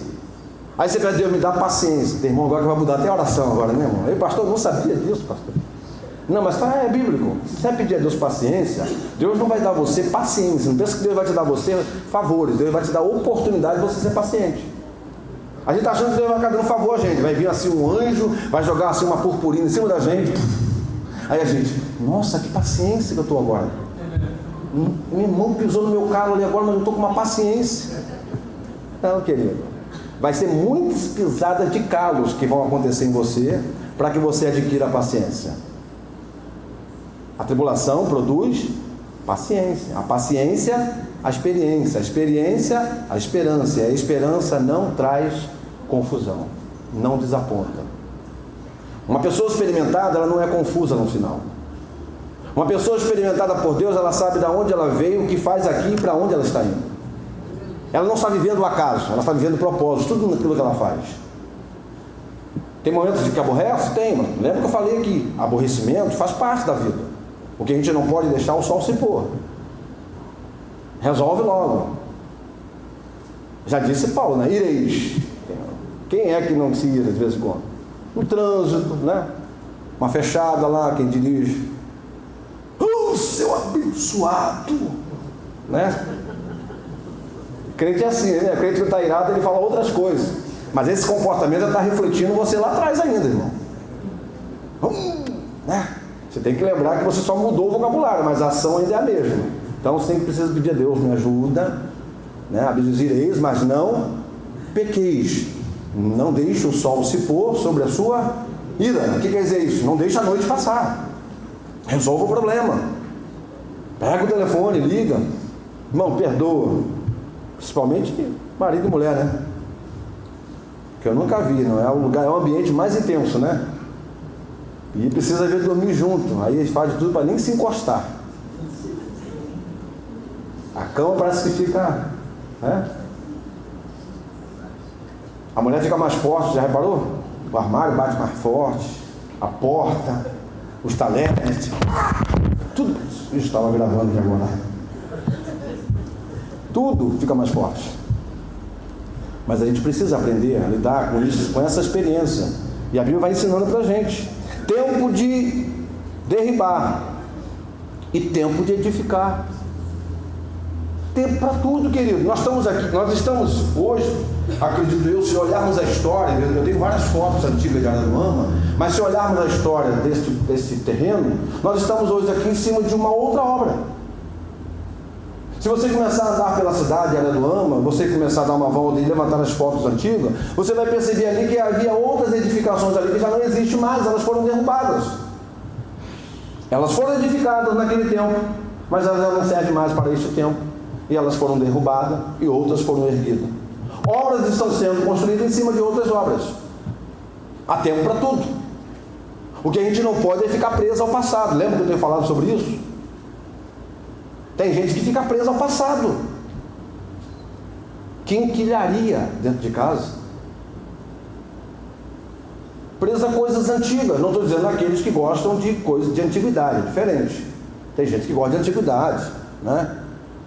Aí você vai, Deus me dá paciência. Tem irmão agora que vai mudar até a oração agora, né, irmão? Ei, pastor, eu não sabia disso, pastor. Não, mas é bíblico. Se você pedir a Deus paciência, Deus não vai dar a você paciência. Não pensa que Deus vai te dar a você favores. Deus vai te dar a oportunidade de você ser paciente. A gente está achando que Deus vai ficar dando favor a gente. Vai vir assim um anjo, vai jogar assim uma purpurina em cima da gente. Aí a gente, nossa, que paciência que eu estou agora. Meu irmão pisou no meu carro ali agora, mas eu estou com uma paciência. Não, querido. Vai ser muitas pisadas de calos que vão acontecer em você para que você adquira a paciência. A tribulação produz paciência. A paciência, a experiência. A experiência, a esperança. E a esperança não traz confusão. Não desaponta. Uma pessoa experimentada, ela não é confusa no final. Uma pessoa experimentada por Deus, ela sabe de onde ela veio, o que faz aqui e para onde ela está indo. Ela não está vivendo o acaso, ela está vivendo o propósito, tudo naquilo que ela faz. Tem momentos de que aborrece? Tem, mano. Lembra que eu falei aqui, aborrecimento faz parte da vida. O que a gente não pode deixar o sol se pôr. Resolve logo. Já disse Paulo, né? Ireis. Quem é que não se ira de vez em quando? No trânsito, né? Uma fechada lá, quem dirige. Seu abençoado, né? Crente é assim, né? Crente que está irado, ele fala outras coisas. Mas esse comportamento já está refletindo você lá atrás ainda, irmão. Né? Você tem que lembrar que você só mudou o vocabulário, mas a ação ainda é a mesma. Então você precisa pedir a Deus, me ajuda, né? A Bíblia diz, ireis, mas não pequeis. Não deixe o sol se pôr sobre a sua ira. O que quer dizer isso? Não deixe a noite passar. Resolva o problema. Pega o telefone, liga. Irmão, perdoa. Principalmente marido e mulher, né? Que eu nunca vi, não é o lugar, é o ambiente mais intenso, né? E precisa ver dormir junto. Aí eles fazem tudo para nem se encostar. A cama parece que fica, né? A mulher fica mais forte, já reparou? O armário bate mais forte, a porta, os talheres, tudo isso. Estava gravando aqui agora. Tudo fica mais forte. Mas a gente precisa aprender a lidar com isso, com essa experiência. E a Bíblia vai ensinando para a gente. Tempo de derribar e tempo de edificar. Tempo para tudo, querido. Nós estamos aqui, nós estamos hoje, acredito eu, se olharmos a história, eu tenho várias fotos antigas de Araruama, mas se olharmos a história desse terreno, nós estamos hoje aqui em cima de uma outra obra. Se você começar a andar pela cidade de Araruama, você começar a dar uma volta e levantar as fotos antigas, você vai perceber ali que havia outras edificações ali que já não existem mais, elas foram derrubadas. Elas foram edificadas naquele tempo, mas elas não servem mais para este tempo. E elas foram derrubadas e outras foram erguidas. Obras estão sendo construídas em cima de outras obras. Há tempo para tudo. O que a gente não pode é ficar preso ao passado. Lembra que eu tenho falado sobre isso? Tem gente que fica presa ao passado. Quinquilharia dentro de casa. Presa a coisas antigas. Não estou dizendo aqueles que gostam de coisas de antiguidade, é diferente. Tem gente que gosta de antiguidade, né?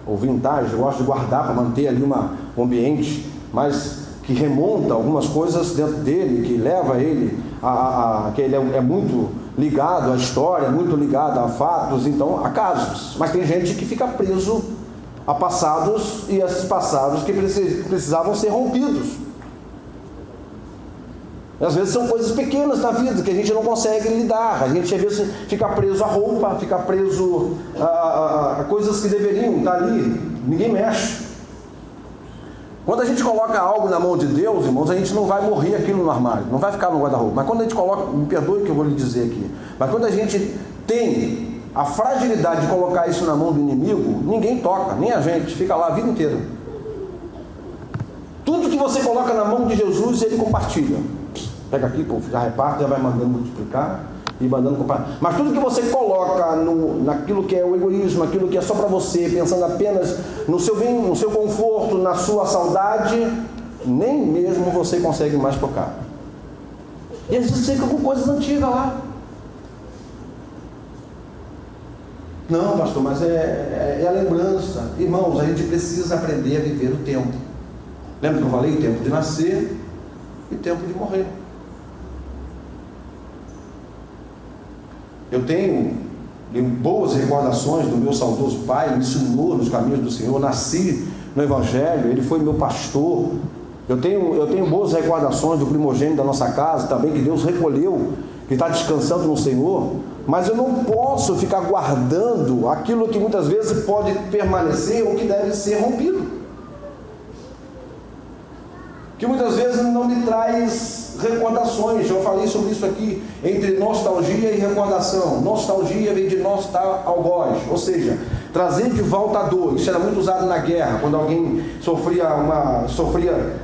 Ou vintage, gosta de guardar para manter ali um ambiente, mas que remonta algumas coisas dentro dele, que leva ele que ele é muito ligado à história, muito ligado a fatos, então a casos. Mas tem gente que fica preso a passados, e esses passados que precisavam ser rompidos. Às vezes são coisas pequenas na vida que a gente não consegue lidar. A gente às vezes fica preso à roupa, fica preso a coisas que deveriam estar ali. Ninguém mexe. Quando a gente coloca algo na mão de Deus, irmãos, a gente não vai morrer aquilo no armário, não vai ficar no guarda-roupa. Mas quando a gente coloca, me perdoe o que eu vou lhe dizer aqui, mas quando a gente tem a fragilidade de colocar isso na mão do inimigo, ninguém toca, nem a gente, fica lá a vida inteira. Tudo que você coloca na mão de Jesus, ele compartilha. Pega aqui, pô, já reparte, já vai mandando multiplicar e mandando compartilhar. Mas tudo que você coloca naquilo que é o egoísmo, aquilo que é só para você, pensando apenas no seu bem, no seu conforto, na sua saudade, nem mesmo você consegue mais tocar. E às vezes você fica com coisas antigas lá. Não, pastor, mas é a lembrança. Irmãos, a gente precisa aprender a viver o tempo. Lembra que eu falei? Tempo de nascer e tempo de morrer. Eu tenho boas recordações do meu saudoso pai, me ensinou nos caminhos do Senhor, nasci no Evangelho, ele foi meu pastor. Eu tenho boas recordações do primogênito da nossa casa também, que Deus recolheu, que está descansando no Senhor. Mas eu não posso ficar guardando aquilo que muitas vezes pode permanecer ou que deve ser rompido, que muitas vezes não me traz recordações. Eu falei sobre isso aqui, entre nostalgia e recordação. Nostalgia vem de nostalgos, ou seja, trazer de volta a dor. Isso era muito usado na guerra, quando alguém sofria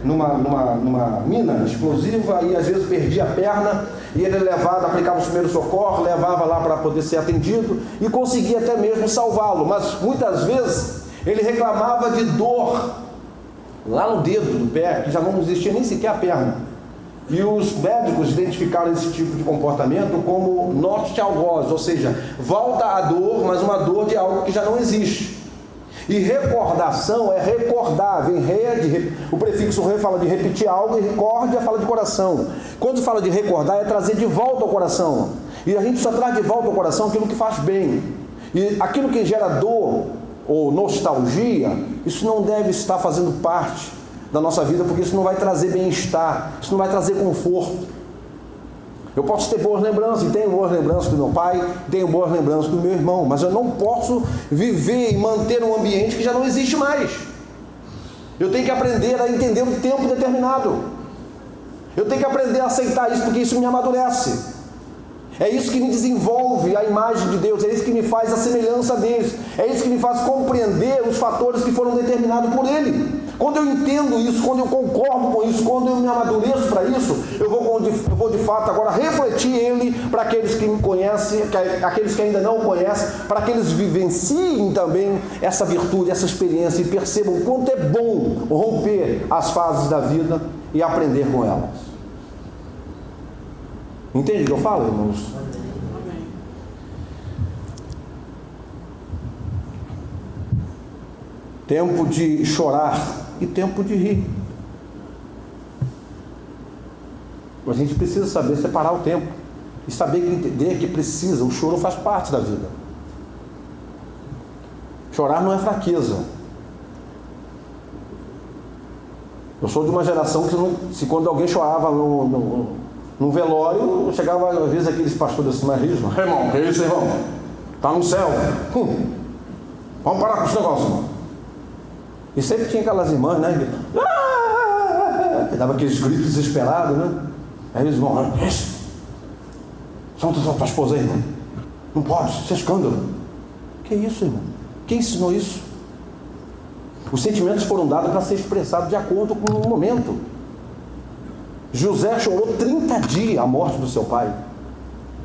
numa mina explosiva e às vezes perdia a perna, e ele levava, aplicava os primeiros socorros, levava lá para poder ser atendido e conseguia até mesmo salvá-lo. Mas muitas vezes ele reclamava de dor lá no dedo do pé, que já não existia nem sequer a perna. E os médicos identificaram esse tipo de comportamento como nostalgos, ou seja, volta a dor, mas uma dor de algo que já não existe. E recordação é recordar, vem o prefixo re fala de repetir algo, e recórdia fala de coração. Quando fala de recordar, é trazer de volta ao coração. E a gente só traz de volta ao coração aquilo que faz bem. E aquilo que gera dor ou nostalgia, isso não deve estar fazendo parte da nossa vida, porque isso não vai trazer bem-estar, isso não vai trazer conforto. Eu posso ter boas lembranças, e tenho boas lembranças do meu pai, tenho boas lembranças do meu irmão, mas eu não posso viver e manter um ambiente que já não existe mais. Eu tenho que aprender a entender um tempo determinado. Eu tenho que aprender a aceitar isso, porque isso me amadurece. É isso que me desenvolve a imagem de Deus, é isso que me faz a semelhança deles, é isso que me faz compreender os fatores que foram determinados por Ele. Quando eu entendo isso, quando eu concordo com isso, quando eu me amadureço para isso, eu vou de fato agora refletir Ele para aqueles que me conhecem, aqueles que ainda não o conhecem, para que eles vivenciem também essa virtude, essa experiência e percebam o quanto é bom romper as fases da vida e aprender com elas. Entende o que eu falo, irmãos? Amém. Tempo de chorar e tempo de rir. A gente precisa saber separar o tempo e saber entender que precisa. O choro faz parte da vida. Chorar não é fraqueza. Eu sou de uma geração que se quando alguém chorava no velório, chegava às vezes aqueles pastores assim mais rígidos: irmão, que é isso, irmão? Está no céu. Vamos parar com esse negócio, irmão. E sempre tinha aquelas irmãs, né? Que dava aqueles gritos desesperados, né? Aí eles vão: solta tua esposa aí, irmão. Não pode, isso é escândalo. Que isso, irmão? Quem ensinou isso? Os sentimentos foram dados para ser expressados de acordo com o momento. José chorou 30 dias a morte do seu pai.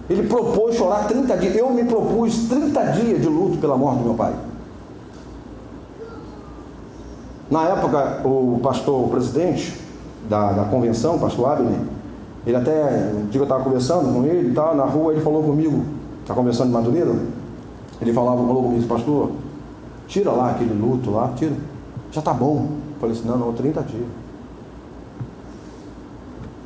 Ele propôs chorar 30 dias. Eu me propus 30 dias de luto pela morte do meu pai. Na época, o presidente da convenção, o pastor Abner, ele até, um dia eu estava conversando com ele e tal, na rua, ele falou comigo, está conversando de Madureira, ele falou comigo: pastor, tira lá aquele luto lá, tira, já está bom. Eu falei assim: não, 30 dias.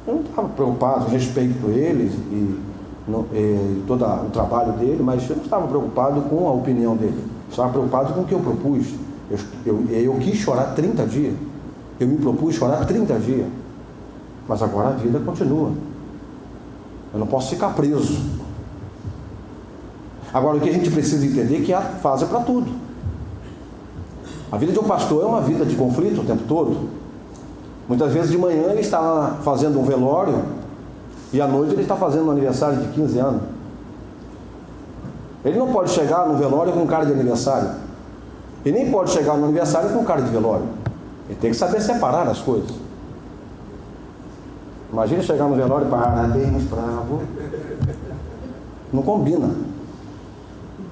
Eu não estava preocupado, respeito ele e todo o trabalho dele, mas eu não estava preocupado com a opinião dele. Eu estava preocupado com o que eu propus. Eu quis chorar 30 dias. Eu me propus chorar 30 dias. Mas agora a vida continua. Eu não posso ficar preso. Agora, o que a gente precisa entender é que há fase para tudo. A vida de um pastor é uma vida de conflito o tempo todo. Muitas vezes de manhã ele está lá fazendo um velório e à noite ele está fazendo um aniversário de 15 anos. Ele não pode chegar no velório com cara de aniversário. E nem pode chegar no aniversário com cara de velório. Ele tem que saber separar as coisas. Imagina chegar no velório e parabéns pra avô. Não combina.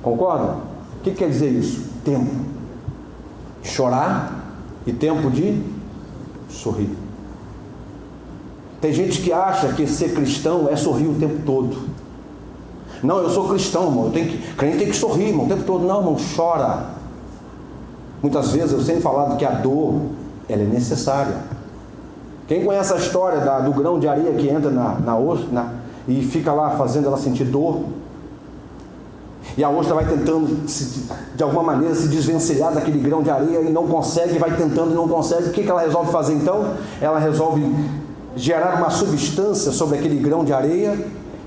Concorda? O que quer dizer isso? Tempo. Chorar e tempo de sorrir. Tem gente que acha que ser cristão é sorrir o tempo todo. Não, eu sou cristão, irmão, crente tem que sorrir, irmão, o tempo todo. Não, irmão, chora. Muitas vezes eu sempre falado que a dor, ela é necessária. Quem conhece a história do grão de areia que entra na ostra e fica lá fazendo ela sentir dor, e a ostra vai tentando de alguma maneira se desvencilhar daquele grão de areia e não consegue, vai tentando e não consegue, o que ela resolve fazer então? Ela resolve gerar uma substância sobre aquele grão de areia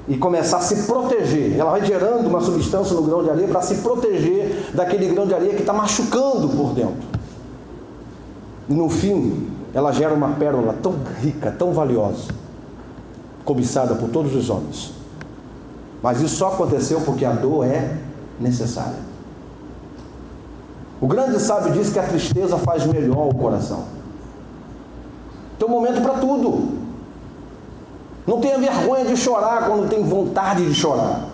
e começar a se proteger. Ela vai gerando uma substância no grão de areia para se proteger daquele grão de areia que está machucando por dentro. E no fim, ela gera uma pérola tão rica, tão valiosa, cobiçada por todos os homens. Mas isso só aconteceu porque a dor é necessária. O grande sábio diz que a tristeza faz melhor o coração. Tem um momento para tudo. Não tenha vergonha de chorar quando tem vontade de chorar.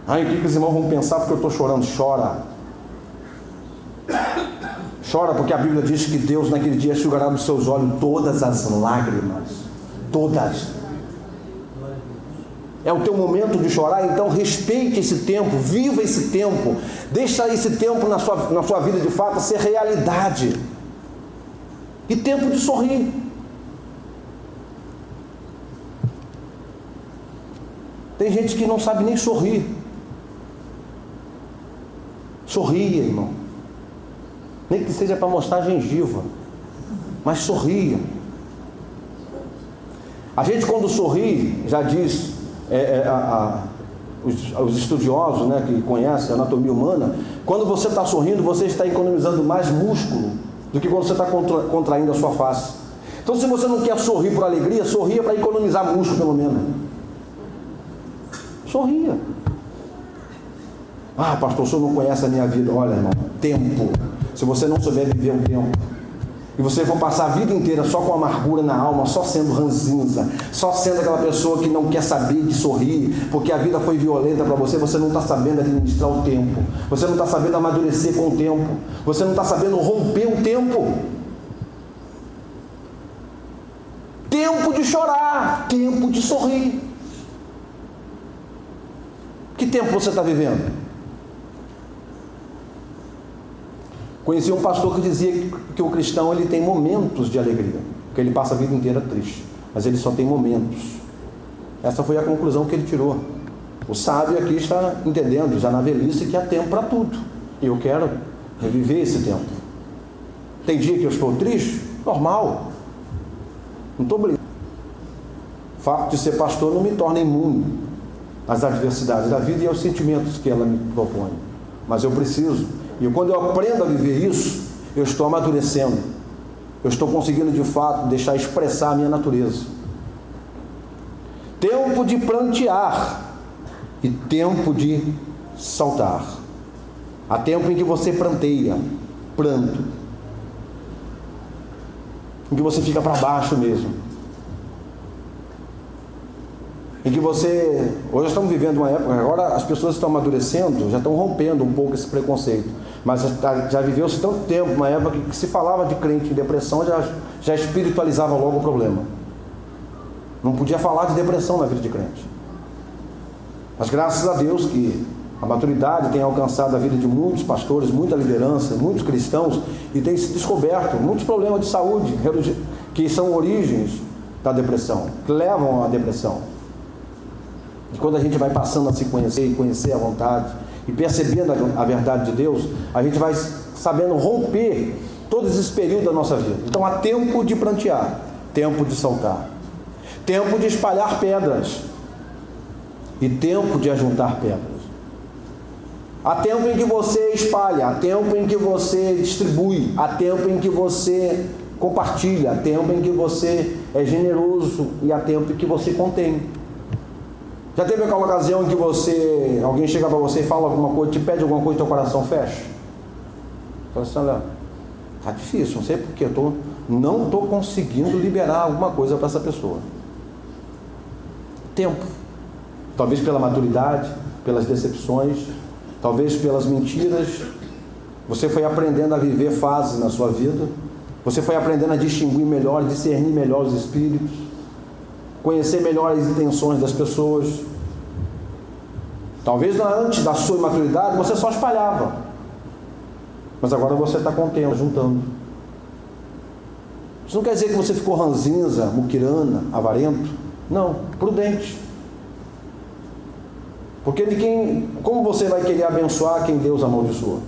Ai, o que os irmãos vão pensar porque eu estou chorando? Chora. Chora porque a Bíblia diz que Deus naquele dia enxugará dos seus olhos todas as lágrimas. Todas. É o teu momento de chorar, então respeite esse tempo, viva esse tempo, deixa esse tempo na sua vida de fato ser realidade. E tempo de sorrir. Tem gente que não sabe nem sorrir. Sorria, irmão. Nem que seja para mostrar a gengiva, mas sorria. A gente quando sorri, já diz os estudiosos, né, que conhecem a anatomia humana, quando você está sorrindo, você está economizando mais músculo do que quando você está contraindo a sua face. Então, se você não quer sorrir por alegria, sorria para economizar músculo pelo menos. Sorria. Ah, pastor, o senhor não conhece a minha vida. Olha, irmão, tempo. Se você não souber viver um tempo, e você for passar a vida inteira só com amargura na alma, só sendo ranzinza, só sendo aquela pessoa que não quer saber de sorrir, porque a vida foi violenta para você, você não está sabendo administrar o tempo, você não está sabendo amadurecer com o tempo, você não está sabendo romper o tempo. Tempo de chorar, tempo de sorrir. Que tempo você está vivendo? Conheci um pastor que dizia que o cristão ele tem momentos de alegria, que ele passa a vida inteira triste, mas ele só tem momentos. Essa foi a conclusão que ele tirou. O sábio aqui está entendendo, já na velhice, que há tempo para tudo. E eu quero reviver esse tempo. Tem dia que eu estou triste? Normal. Não estou brincando. O fato de ser pastor não me torna imune às adversidades da vida e aos sentimentos que ela me propõe. Mas eu preciso. E quando eu aprendo a viver isso, eu estou amadurecendo. Eu estou conseguindo de fato deixar expressar a minha natureza. Tempo de plantear e tempo de saltar. Há tempo em que você planteia, planto, em que você fica para baixo mesmo, em que você, hoje estamos vivendo uma época, agora as pessoas estão amadurecendo, já estão rompendo um pouco esse preconceito, mas já viveu-se tanto tempo, uma época que se falava de crente em depressão, já espiritualizava logo o problema, não podia falar de depressão na vida de crente. Mas graças a Deus que a maturidade tem alcançado a vida de muitos pastores, muita liderança, muitos cristãos, e tem se descoberto muitos problemas de saúde que são origens da depressão, que levam à depressão. E quando a gente vai passando a se conhecer e conhecer a vontade e percebendo a verdade de Deus, a gente vai sabendo romper todos esses períodos da nossa vida. Então há tempo de plantear, tempo de saltar, tempo de espalhar pedras e tempo de ajuntar pedras. Há tempo em que você espalha, há tempo em que você distribui, há tempo em que você compartilha, há tempo em que você é generoso e há tempo em que você contém. Já teve aquela ocasião em que alguém chega para você e fala alguma coisa, te pede alguma coisa e teu coração fecha? Fala assim, olha, tá difícil, não sei porque não estou conseguindo liberar alguma coisa para essa pessoa. Tempo. Talvez pela maturidade, pelas decepções, talvez pelas mentiras. Você foi aprendendo a viver fases na sua vida. Você foi aprendendo a distinguir melhor, discernir melhor os espíritos, conhecer melhor as intenções das pessoas. Talvez antes da sua imaturidade você só espalhava, mas agora você está contendo, juntando. Isso não quer dizer que você ficou ranzinza, muquirana, avarento. Não, prudente. Porque como você vai querer abençoar quem Deus amaldiçoa?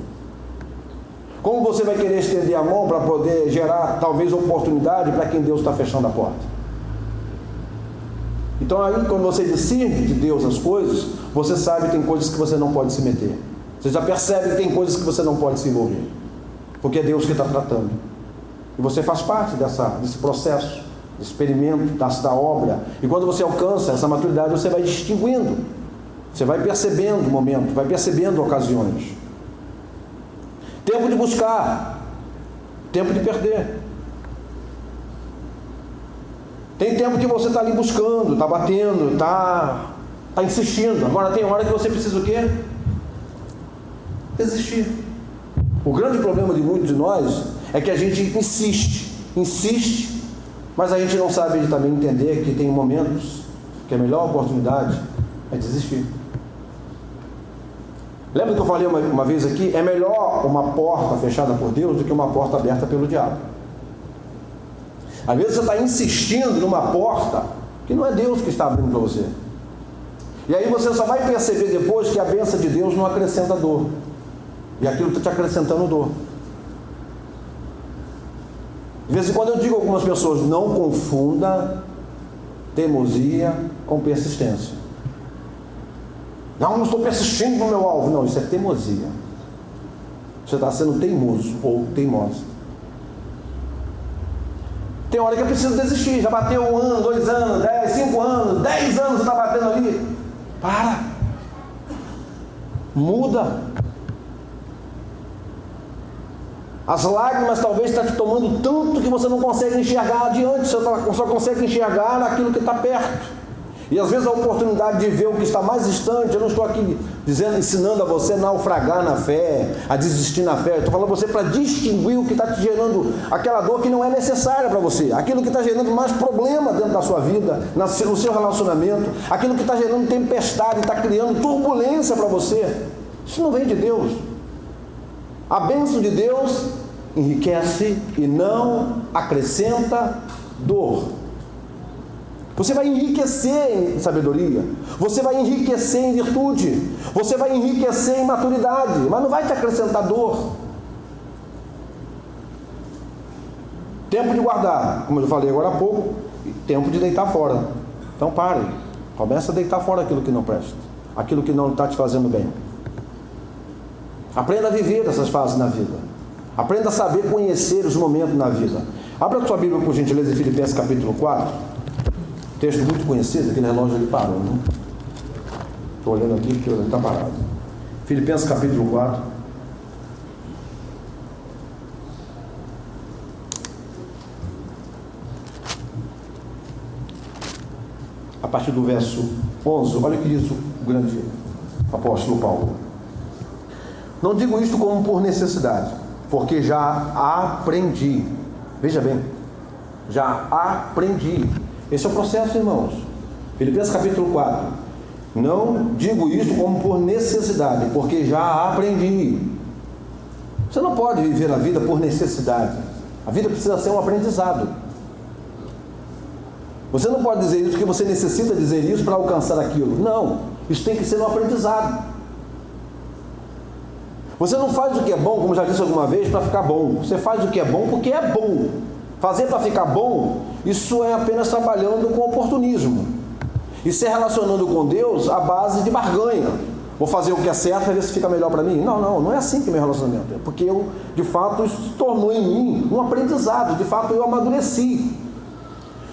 Como você vai querer estender a mão para poder gerar talvez oportunidade para quem Deus está fechando a porta? Então aí quando você discerne de Deus as coisas, você sabe que tem coisas que você não pode se meter. Você já percebe que tem coisas que você não pode se envolver. Porque é Deus que está tratando. E você faz parte desse processo, desse experimento, da obra. E quando você alcança essa maturidade, você vai distinguindo. Você vai percebendo o momento, vai percebendo ocasiões. Tempo de buscar, tempo de perder. Tem tempo que você está ali buscando, está batendo, está insistindo. Agora tem hora que você precisa o quê? Desistir. O grande problema de muitos de nós é que a gente insiste, mas a gente não sabe também entender que tem momentos que a melhor oportunidade é desistir. Lembra que eu falei uma vez aqui? É melhor uma porta fechada por Deus do que uma porta aberta pelo diabo. Às vezes você está insistindo numa porta que não é Deus que está abrindo para você. E aí você só vai perceber depois que a bênção de Deus não acrescenta dor. E aquilo está te acrescentando dor. De vez em quando eu digo a algumas pessoas, não confunda teimosia com persistência. Não estou persistindo no meu alvo. Não, isso é teimosia. Você está sendo teimoso ou teimosa. Tem hora que eu preciso desistir. Já bateu 1 ano, 2 anos, 10, 5 anos, 10 anos você está batendo ali. Para. Muda. As lágrimas talvez estão te tomando tanto que você não consegue enxergar adiante. Você só consegue enxergar naquilo que está perto. E às vezes a oportunidade de ver o que está mais distante, eu não estou aqui ensinando a você a naufragar na fé, a desistir na fé. Eu estou falando a você para distinguir o que está te gerando aquela dor que não é necessária para você, aquilo que está gerando mais problema dentro da sua vida, no seu relacionamento, aquilo que está gerando tempestade, está criando turbulência para você. Isso não vem de Deus. A bênção de Deus enriquece e não acrescenta dor. Você vai enriquecer em sabedoria, você vai enriquecer em virtude, você vai enriquecer em maturidade, mas não vai te acrescentar dor. Tempo de guardar, como eu falei agora há pouco, e tempo de deitar fora. Então pare, começa a deitar fora aquilo que não presta, aquilo que não está te fazendo bem. Aprenda a viver essas fases na vida, aprenda a saber conhecer os momentos na vida. Abra a sua Bíblia por gentileza em Filipenses capítulo 4. Texto muito conhecido, aquele relógio ali parou, né? Estou olhando aqui porque ele está parado. Filipenses capítulo 4. A partir do verso 11, olha o que diz o grande apóstolo Paulo. Não digo isto como por necessidade, porque já aprendi. Veja bem, já aprendi. Esse é o processo, irmãos. Filipenses capítulo 4. Não digo isto como por necessidade, porque já aprendi. Você não pode viver a vida por necessidade. A vida precisa ser um aprendizado. Você não pode dizer isso porque você necessita dizer isso para alcançar aquilo. Não, isso tem que ser um aprendizado. Você não faz o que é bom, como já disse alguma vez, para ficar bom. Você faz o que é bom porque é bom. Fazer para ficar bom, isso é apenas trabalhando com oportunismo. Isso é relacionando com Deus à base de barganha. Vou fazer o que é certo para ver se fica melhor para mim. Não é assim que é meu relacionamento. É porque eu, de fato, isso se tornou em mim um aprendizado. De fato, eu amadureci.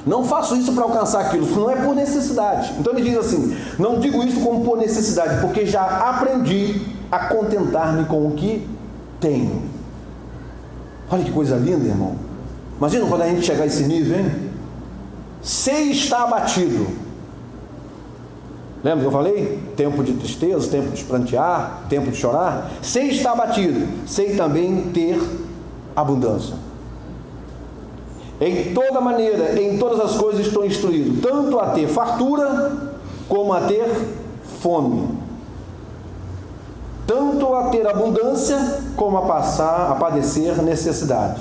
Não faço isso para alcançar aquilo, isso não é por necessidade. Então ele diz assim, não digo isso como por necessidade, porque já aprendi a contentar-me com o que tenho. Olha que coisa linda, irmão. Imagina quando a gente chegar a esse nível, hein? Sei estar abatido. Lembra que eu falei? Tempo de tristeza, tempo de prantear, tempo de chorar. Sei estar abatido, sei também ter abundância. Em toda maneira, em todas as coisas estou instruído, tanto a ter fartura, como a ter fome. tanto a ter abundância como a padecer necessidade.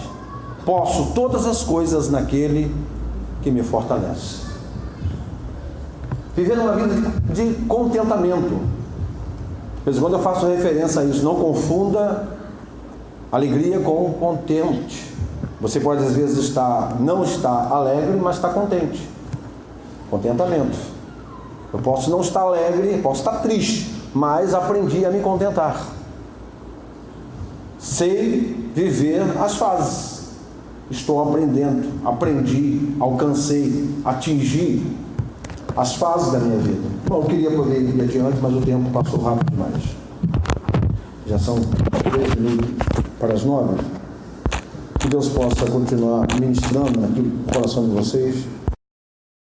Posso todas as coisas naquele que me fortalece. Viver uma vida de contentamento. De vez em quando eu faço referência a isso. Não confunda alegria com contente. Você pode às vezes não estar alegre, mas estar contente. Contentamento. Eu posso não estar alegre, posso estar triste, mas aprendi a me contentar. Sei viver as fases. Estou aprendendo, aprendi, alcancei, atingi as fases da minha vida. Bom, eu queria poder ir adiante, mas o tempo passou rápido demais. Já são 3 minutos para as 9. Que Deus possa continuar ministrando aqui no coração de vocês.